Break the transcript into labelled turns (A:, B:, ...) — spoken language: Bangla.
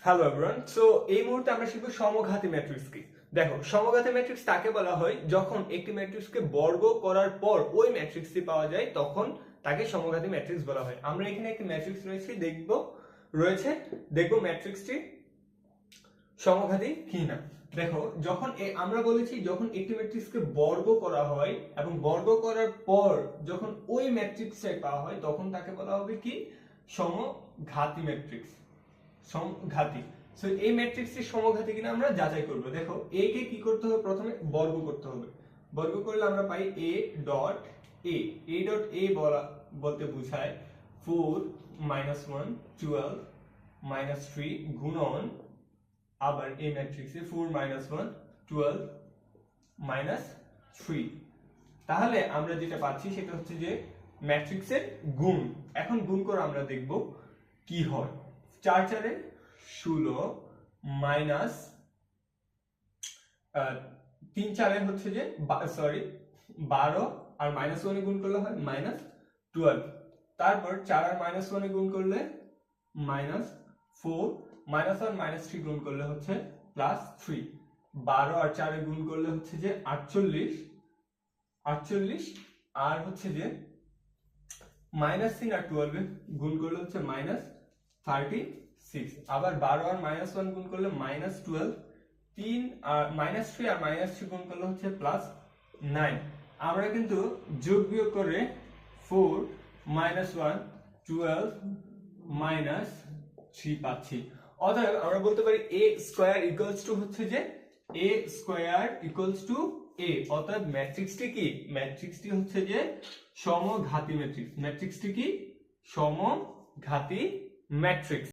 A: Hello everyone. সো এই মুহূর্তে আমরা শিখব সমঘাতী ম্যাট্রিক্স কি। দেখো, সমঘাতী ম্যাট্রিক্স তাকে বলা হয় যখন একটি ম্যাট্রিক্সকে বর্গ করার পর ওই ম্যাট্রিক্সটি পাওয়া যায়, তখন তাকে সমঘাতী ম্যাট্রিক্স বলা হয়। আমরা এখানে একটি ম্যাট্রিক্স দেখব ম্যাট্রিক্সটি সমঘাতী কিনা। দেখো, যখন আমরা বলেছি যখন একটি ম্যাট্রিক্সকে বর্গ করা হয় এবং বর্গ করার পর যখন ওই ম্যাট্রিক্সটাই পাওয়া হয়, তখন তাকে বলা হবে কি, সমঘাতী ম্যাট্রিক্স। সমঘাতী। সো এই ম্যাট্রিক্সটি সমঘাতী কিনা আমরা যাচাই করব। দেখো, a কে কি করতে হবে, প্রথমে বর্গ করতে হবে। বর্গ করলে আমরা পাই a ডট a বলতে বোঝায় 4 1 12 3 গুণন আবার এই ম্যাট্রিক্সে 4 1 12 3। তাহলে আমরা যেটা পাচ্ছি সেটা হচ্ছে যে ম্যাট্রিক্সের গুণ। এখন গুণ করে আমরা দেখব কি হয়। 4 4 16 মাইনাস 3 4 হচ্ছে যে 12 আর -1 এ গুণ করলে হয় -12। তারপর 4 আর -1 এ গুণ করলে -4, -1 -3 গুণ করলে হচ্ছে +3, 12 আর 4 এ গুণ করলে হচ্ছে যে 48 আর হচ্ছে যে -3 আর 12 এ গুণ করলে হচ্ছে -36, আবার 12 আর -1 গুণ করলে -12, 3 আর -3 আর -3 গুণ করলে হচ্ছে +9। আমরা কিন্তু যোগ বিয়োগ করে 4 1 12 3 পাচ্ছি। অতএব আমরা বলতে পারি a স্কয়ার ইকুয়ালস টু হচ্ছে যে a square equals to a। অতএব ম্যাট্রিক্সটি কি, ম্যাট্রিক্সটি হচ্ছে যে সমঘাতী ম্যাট্রিক্স। ম্যাট্রিক্সটি কি, সমঘাতী ম্যাট্রিক্স।